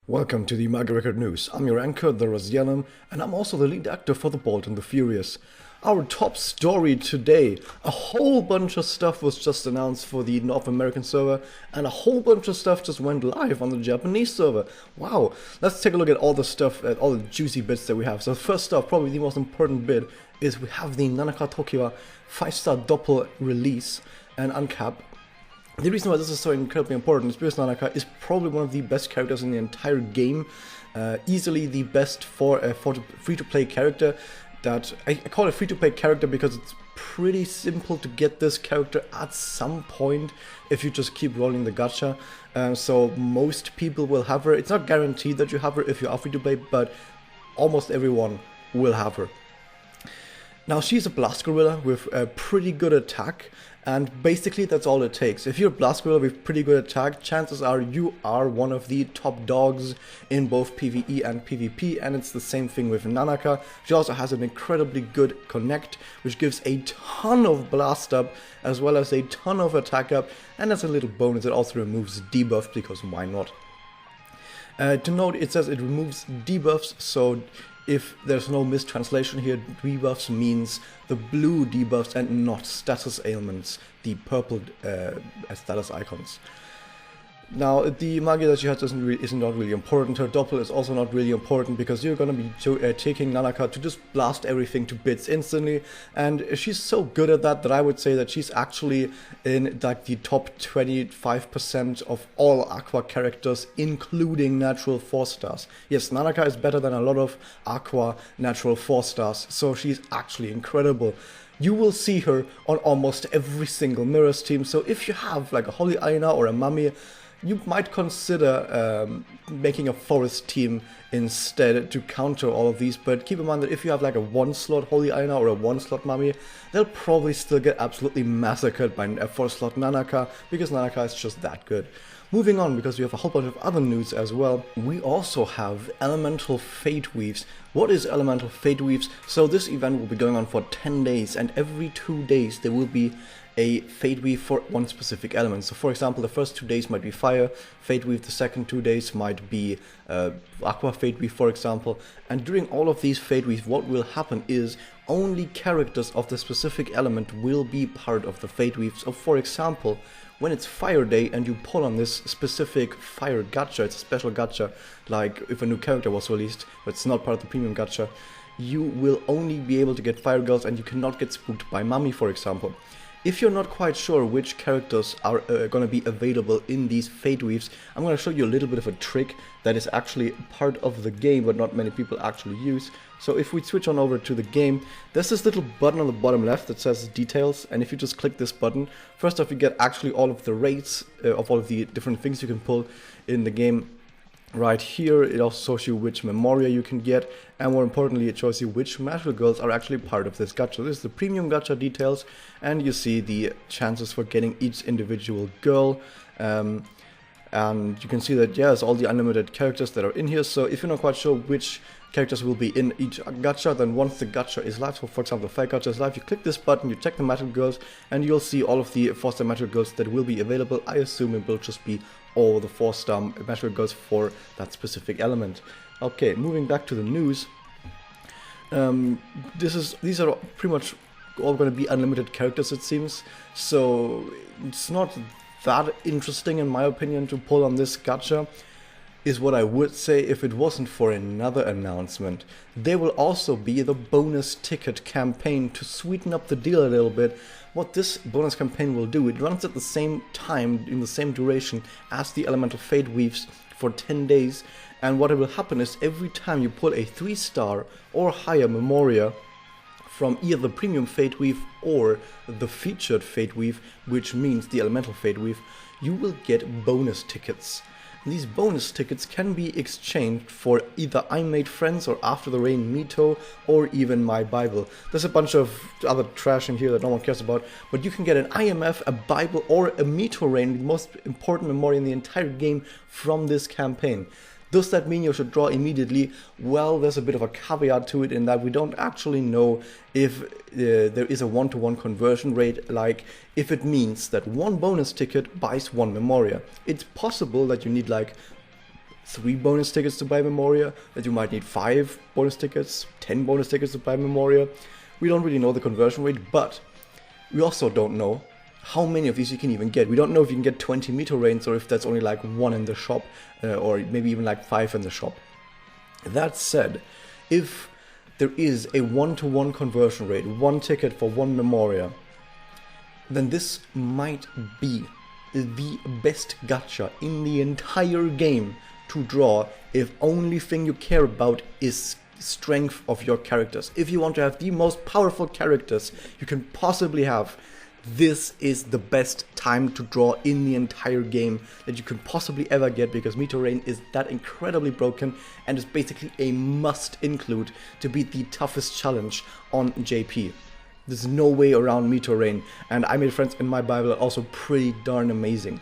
Welcome to the MagiReco News. I'm your anchor, the Rosellum, and I'm also the lead actor for The Bold and the Furious. Our top story today: a whole bunch of stuff was just announced for the North American server, and a whole bunch of stuff just went live on the Japanese server. Wow, let's take a look at all the stuff, at all the juicy bits that we have. So first off, probably the most important bit, is we have the Nanaka 5-star doppel release and Uncap. The reason why this is so incredibly important is because Nanaka is probably one of the best characters in the entire game, easily the best for a free-to-play character. That I call it free-to-play character because it's pretty simple to get this character at some point if you just keep rolling the gacha. So most people will have her. It's not guaranteed that you have her if you are free-to-play, but almost everyone will have her. Now, she's a blast gorilla with a pretty good attack, and basically that's all it takes. If you're a blast gorilla with pretty good attack, chances are you are one of the top dogs in both PvE and PvP, and it's the same thing with Nanaka. She also has an incredibly good connect, which gives a ton of blast up, as well as a ton of attack up, and as a little bonus it also removes debuffs, because why not? To note, it says it removes debuffs, so if there's no mistranslation here, debuffs means the blue debuffs and not status ailments, the purple status icons. Now, the Magi that she has is not really important. Her doppel is also not really important because you're gonna be taking Nanaka to just blast everything to bits instantly, and she's so good at that I would say that she's actually in like the top 25% of all Aqua characters, including natural 4-stars. Yes, Nanaka is better than a lot of Aqua natural 4-stars, so she's actually incredible. You will see her on almost every single Mirrors team, so if you have like a Holy Aina or a Mummy, you might consider making a forest team instead to counter all of these, but keep in mind that if you have like a 1-slot Holy Aina or a 1-slot Mummy, they'll probably still get absolutely massacred by a 4-slot Nanaka, because Nanaka is just that good. Moving on, because we have a whole bunch of other news as well, we also have Elemental Fate Weaves. What is Elemental Fate Weaves? So this event will be going on for 10 days, and every 2 days there will be a Fate Weave for one specific element. So for example, the first 2 days might be Fire Fate Weave, the second 2 days might be Aqua Fate Weave, for example. And during all of these Fate Weaves, what will happen is only characters of the specific element will be part of the Fate Weave. So for example, when it's Fire Day and you pull on this specific Fire gacha, it's a special gacha, like if a new character was released, but it's not part of the premium gacha, you will only be able to get Fire Girls and you cannot get spooked by Mummy, for example. If you're not quite sure which characters are going to be available in these Fate Weaves, I'm going to show you a little bit of a trick that is actually part of the game but not many people actually use. So if we switch on over to the game, there's this little button on the bottom left that says details, and if you just click this button, first off you get actually all of the rates of all of the different things you can pull in the game. Right here, it also shows you which Memoria you can get, and more importantly, it shows you which Magical Girls are actually part of this gacha. This is the premium gacha details, and you see the chances for getting each individual girl. And you can see that, yes, all the unlimited characters that are in here. So if you're not quite sure which characters will be in each gacha, then once the gacha is live, so for example the Fire gacha is live, you click this button, you check the Magical Girls, and you'll see all of the 4-star Magical Girls that will be available. I assume it will just be all the 4-star Magical Girls for that specific element. Okay, moving back to the news. These are pretty much all going to be unlimited characters, it seems, so it's not that interesting in my opinion to pull on this gacha, is what I would say if it wasn't for another announcement. There will also be the bonus ticket campaign to sweeten up the deal a little bit. What this bonus campaign will do, it runs at the same time, in the same duration as the Elemental Fate Weaves for 10 days, and what will happen is every time you pull a 3-star or higher Memoria from either the Premium Fate Weave or the Featured Fate Weave, which means the Elemental Fate Weave, you will get bonus tickets. These bonus tickets can be exchanged for either I Made Friends or After the Rain Mito or even My Bible. There's a bunch of other trash in here that no one cares about, but you can get an IMF, a Bible, or a Mito Rain, the most important memory in the entire game, from this campaign. Does that mean you should draw immediately? Well, there's a bit of a caveat to it in that we don't actually know if there is a one-to-one conversion rate, like if it means that one bonus ticket buys one Memoria. It's possible that you need like 3 bonus tickets to buy Memoria, that you might need 5 bonus tickets, 10 bonus tickets to buy Memoria. We don't really know the conversion rate, but we also don't know how many of these you can even get. We don't know if you can get 20 meter rains or if that's only like 1 in the shop, or maybe even like 5 in the shop. That said, if there is a 1-to-1 conversion rate, 1 ticket for 1 Memoria, then this might be the best gacha in the entire game to draw if only thing you care about is strength of your characters. If you want to have the most powerful characters you can possibly have, this is the best time to draw in the entire game that you can possibly ever get, because Meteor Rain is that incredibly broken and is basically a must include to beat the toughest challenge on JP. There's no way around Meteor Rain, and I Made Friends in My Bible are also pretty darn amazing.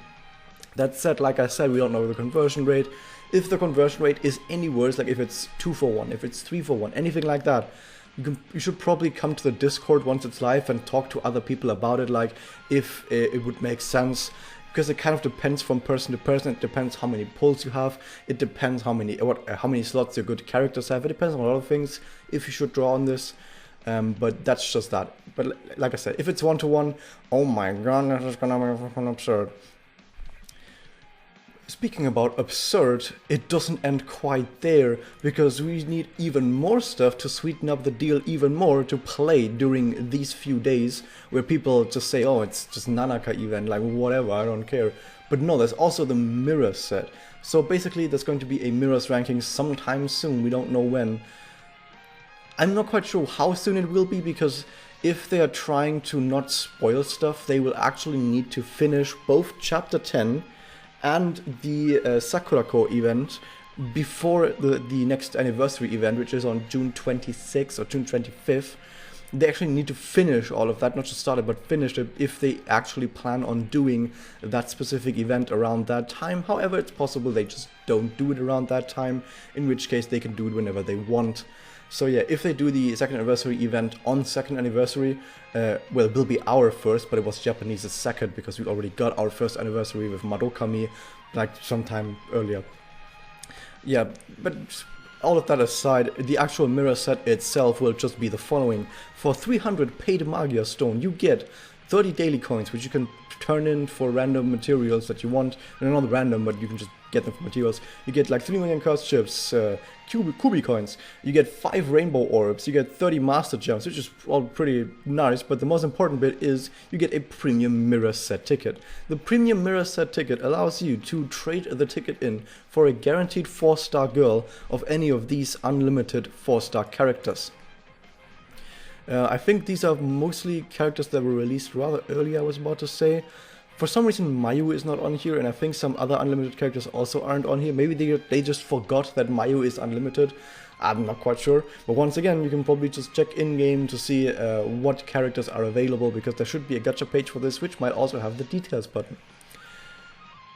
That said, like I said, we don't know the conversion rate. If the conversion rate is any worse, like if it's 2 for 1, if it's 3 for 1, anything like that, you should probably come to the Discord once it's live and talk to other people about it, like if it would make sense, because it kind of depends from person to person. It depends how many pulls you have, it depends how many slots your good characters have, it depends on a lot of things if you should draw on this, but that's just that. But like I said, if it's 1-to-1, oh my god, this is gonna be fucking absurd. Speaking about absurd, it doesn't end quite there, because we need even more stuff to sweeten up the deal even more to play during these few days, where people just say, oh, it's just Nanaka event, like whatever, I don't care. But no, there's also the mirror set. So basically there's going to be a mirrors ranking sometime soon, we don't know when. I'm not quite sure how soon it will be, because if they are trying to not spoil stuff, they will actually need to finish both Chapter 10 and the Sakurako event before the next anniversary event, which is on June 26th or June 25th. They actually need to finish all of that, not just start it, but finish it, if they actually plan on doing that specific event around that time. However, it's possible they just don't do it around that time, in which case they can do it whenever they want. So yeah, if they do the second anniversary event on second anniversary, well, it will be our first, but it was Japanese's second, because we already got our first anniversary with Madokami, like sometime earlier. Yeah, but all of that aside, the actual mirror set itself will just be the following. For 300 paid Magia Stone, you get 30 daily coins, which you can turn in for random materials that you want. They're not random, but you can just get them for materials. You get like 3 million curse chips, Kubi coins, you get 5 rainbow orbs, you get 30 master gems, which is all pretty nice, but the most important bit is you get a premium mirror set ticket. The premium mirror set ticket allows you to trade the ticket in for a guaranteed 4-star girl of any of these unlimited 4-star characters. I think these are mostly characters that were released rather early, I was about to say. For some reason Mayu is not on here, and I think some other unlimited characters also aren't on here. Maybe they just forgot that Mayu is unlimited. I'm not quite sure. But once again, you can probably just check in-game to see what characters are available, because there should be a gacha page for this, which might also have the details button.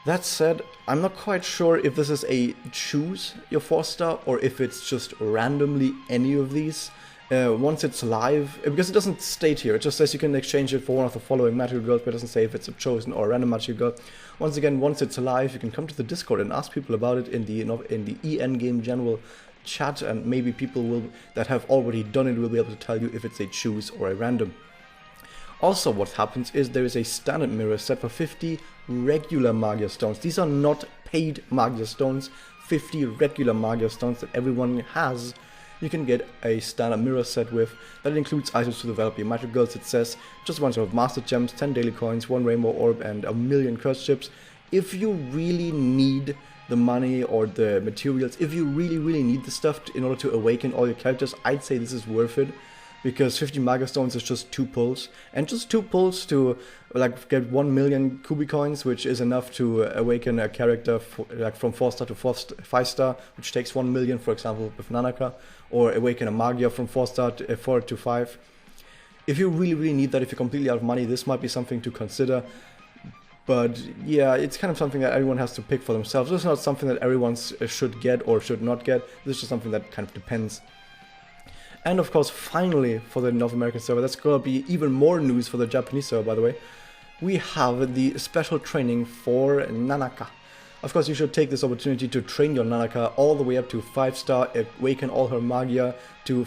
That said, I'm not quite sure if this is a choose your 4-star or if it's just randomly any of these. Once it's live, because it doesn't state here, it just says you can exchange it for one of the following magical girls, but it doesn't say if it's a chosen or a random magical girl. Once again, once it's live, you can come to the Discord and ask people about it in the EN game general chat, and maybe people that have already done it will be able to tell you if it's a choose or a random. Also, what happens is there is a standard mirror set for 50 regular Magia Stones. These are not paid Magia Stones, 50 regular Magia Stones that everyone has. You can get a standard mirror set with. That includes items to develop your magic girls. It says just a bunch of master gems, 10 daily coins, 1 rainbow orb, and 1 million curse chips. If you really need the money or the materials, if you really need the stuff in order to awaken all your characters, I'd say this is worth it, because 50 Magia Stones is just 2 pulls, and just 2 pulls to like get 1 million Kubi coins, which is enough to awaken a character like from 4-star to 5-star, which takes 1 million, for example, with Nanaka, or awaken a Magia from 4-star to 4 to 5. If you really need that, if you're completely out of money, this might be something to consider. But yeah, it's kind of something that everyone has to pick for themselves. It's not something that everyone should get or should not get. This is just something that kind of depends. And of course, finally, for the North American server, that's going to be even more news for the Japanese server, by the way. We have the special training for Nanaka. Of course, you should take this opportunity to train your Nanaka all the way up to 5-star, awaken all her Magia to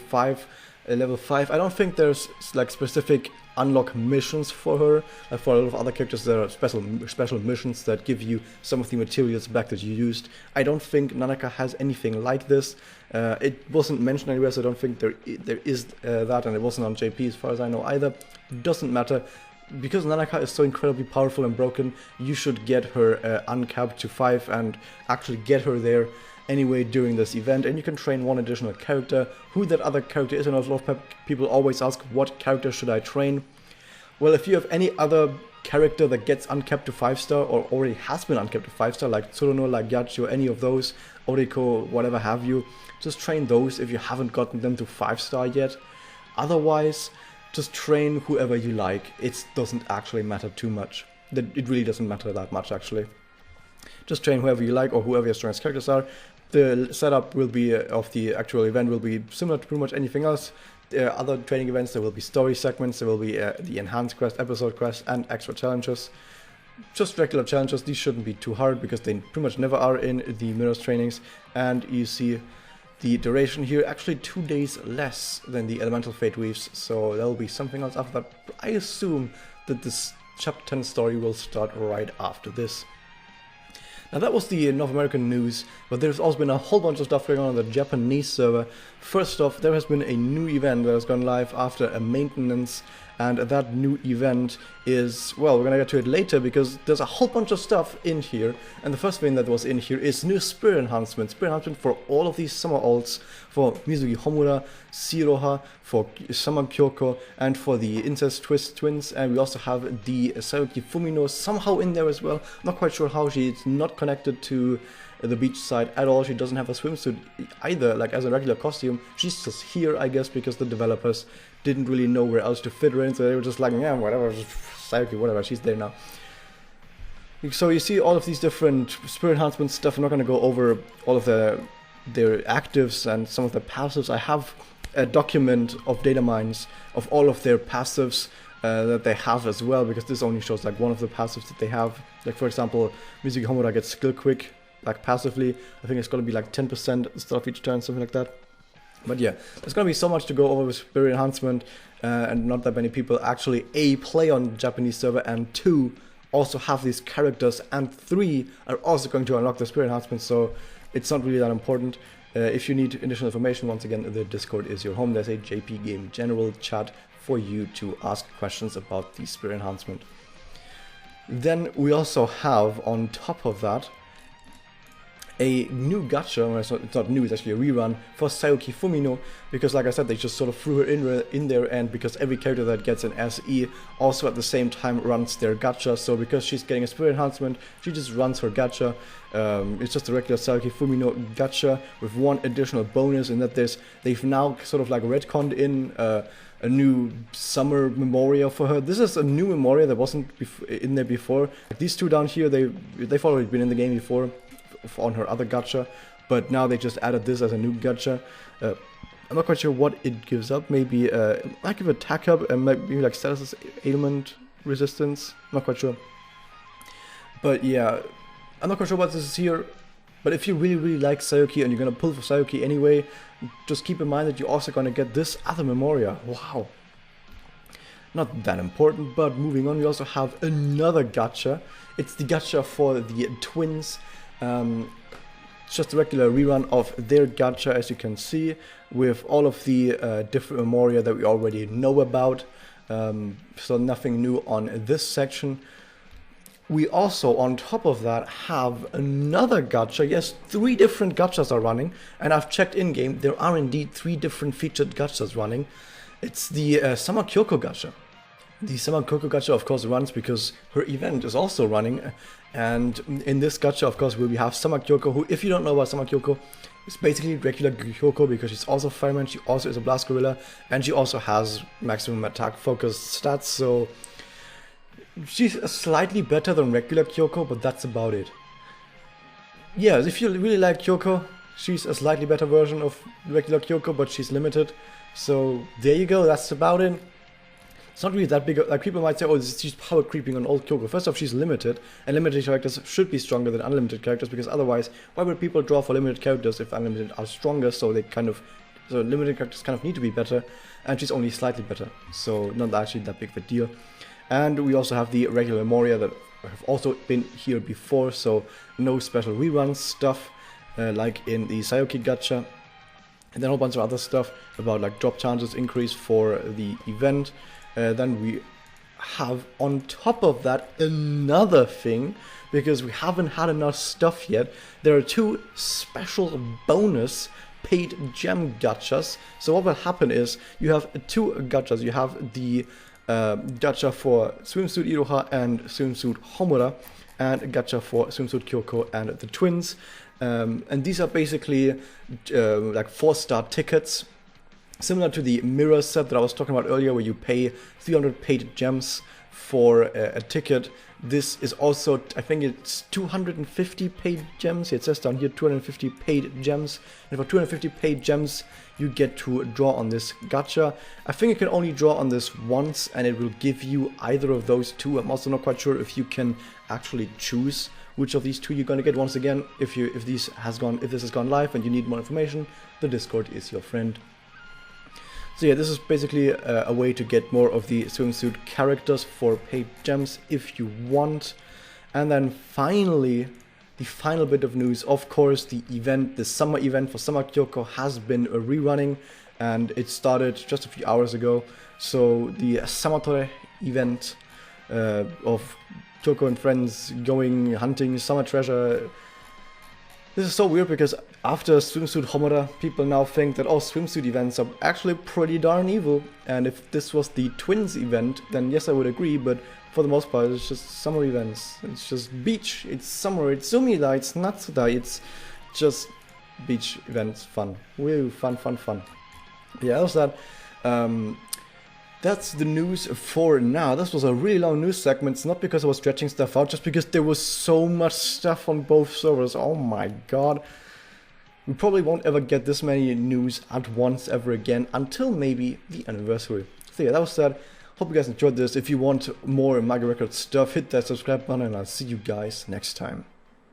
level 5. I don't think there's like specific unlock missions for her. Like for a lot of other characters, there are special missions that give you some of the materials back that you used. I don't think Nanaka has anything like this. It wasn't mentioned anywhere, so I don't think there is that, and it wasn't on JP as far as I know either. Doesn't matter. Because Nanaka is so incredibly powerful and broken, you should get her Uncap to 5 and actually get her there anyway during this event, and you can train one additional character. Who that other character is, and a lot of people always ask, what character should I train? Well, if you have any other character that gets uncapped to 5-star or already has been uncapped to 5-star, like Tsuruno, like Yachi, any of those, Oriko, whatever have you, just train those if you haven't gotten them to 5-star yet. Otherwise, just train whoever you like. It doesn't actually matter too much. It really doesn't matter that much, actually. Just train whoever you like or whoever your strongest characters are. The setup will be of the actual event will be similar to pretty much anything else. Other training events, there will be story segments, there will be the enhanced quest, episode quest, and extra challenges. Just regular challenges. These shouldn't be too hard because they pretty much never are in the Mirrors trainings. And you see the duration here, actually 2 days less than the Elemental Fate Weaves, so there will be something else after that. I assume that this Chapter 10 story will start right after this. Now that was the North American news, but there's also been a whole bunch of stuff going on the Japanese server. First off, there has been a new event that has gone live after a maintenance, and that new event is, well, we're gonna get to it later because there's a whole bunch of stuff in here, and the first thing that was in here is new Spirit Enhancement for all of these summer alts, for Mizugi Homura, Shiroha, for Sama Kyoko, and for the Incest Twist Twins, and we also have the Sayuki Fumino somehow in there as well. Not quite sure how. She's not connected to the beach side at all. She doesn't have a swimsuit either, like as a regular costume. She's just here, I guess, because the developers didn't really know where else to fit her in, so they were just like, yeah, whatever, Sayuki, whatever, she's there now. So you see all of these different spirit enhancement stuff. I'm not going to go over all of their actives and some of the passives. I have a document of datamines of all of their passives that they have as well, because this only shows like one of the passives that they have. Like for example, Mizuki Homura gets skill quick, like passively. I think it's going to be like 10% at the start of each turn, something like that. But yeah, there's going to be so much to go over with Spirit Enhancement, and not that many people actually A, play on the Japanese server, and 2, also have these characters, and 3, are also going to unlock the Spirit Enhancement, so it's not really that important. If you need additional information, once again, the Discord is your home. There's a JP Game General chat for you to ask questions about the Spirit Enhancement. Then we also have, on top of that, a new gacha, well, it's not new, it's actually a rerun for Sayuki Fumino, because like I said, they just sort of threw her in there, and because every character that gets an SE also at the same time runs their gacha, so because she's getting a Spirit Enhancement, she just runs her gacha. It's just a regular Sayuki Fumino gacha with one additional bonus in that they've now sort of like retconned in a new summer memorial for her. This is a new memorial that wasn't in there before. These two down here, they've already been in the game before on her other gacha, but now they just added this as a new gacha. I'm not quite sure what it gives up. Maybe might give attack up and maybe like status ailment resistance. I'm not quite sure. But yeah, I'm not quite sure what this is here. But if you really like Sayuki and you're gonna pull for Sayuki anyway, just keep in mind that you're also gonna get this other memoria. Wow. Not that important, but moving on, we also have another gacha. It's the gacha for the twins. Just a regular rerun of their gacha, as you can see, with all of the different memoria that we already know about. So nothing new on this section. We also, on top of that, have another gacha. Yes, 3 different gachas are running, and I've checked in-game. There are indeed 3 different featured gachas running. It's the Sama Kyoko gacha. The Sama Kyoko gacha, of course, runs because her event is also running. And in this gacha, of course, we have Sama Kyoko, who, if you don't know about Sama Kyoko, is basically regular Kyoko because she's also fireman, she also is a blast gorilla, and she also has maximum attack focused stats, so she's slightly better than regular Kyoko, but that's about it. Yeah, if you really like Kyoko, she's a slightly better version of regular Kyoko, but she's limited. So there you go, that's about it. It's not really that big. Like, people might say, oh, she's power creeping on old Kyoko. First off, she's limited, and limited characters should be stronger than unlimited characters, because otherwise, why would people draw for limited characters if unlimited are stronger? So limited characters kind of need to be better, and she's only slightly better, so not actually that big of a deal. And we also have the regular Moria that have also been here before, so no special rerun stuff like in the Sayoki Gacha. And then a whole bunch of other stuff about like drop chances increase for the event. Then we have on top of that another thing, because we haven't had enough stuff yet. There are 2 special bonus paid gem gachas. So what will happen is you have 2 gachas. You have the gacha for Swimsuit Iroha and Swimsuit Homura, and a gacha for Swimsuit Kyoko and the twins. And these are basically like 4-star tickets, similar to the mirror set that I was talking about earlier, where you pay 300 paid gems for a ticket. This is also, I think it's 250 paid gems. It says down here 250 paid gems. And for 250 paid gems, you get to draw on this gacha. I think you can only draw on this once, and it will give you either of those 2. I'm also not quite sure if you can actually choose which of these 2 you're going to get. Once again, if this has gone live and you need more information, the Discord is your friend. So yeah, this is basically a way to get more of the swimsuit characters for paid gems if you want. And then finally, the final bit of news, of course, the summer event for Summer Kyoko has been rerunning, and it started just a few hours ago. So the Samatore event of Kyoko and friends going hunting summer treasure. This is so weird, because after Swimsuit Homura, people now think that all swimsuit events are actually pretty darn evil. And if this was the twins event, then yes, I would agree, but for the most part, it's just summer events. It's just beach, it's summer, it's Sumida, it's Natsuda, it's just beach events, fun. Woo, fun. Yeah, that was that. That's the news for now. This was a really long news segment. It's not because I was stretching stuff out, just because there was so much stuff on both servers. Oh my god. We probably won't ever get this many news at once ever again, until maybe the anniversary. So yeah, that was that. Hope you guys enjoyed this. If you want more MagiReco stuff, hit that subscribe button, and I'll see you guys next time.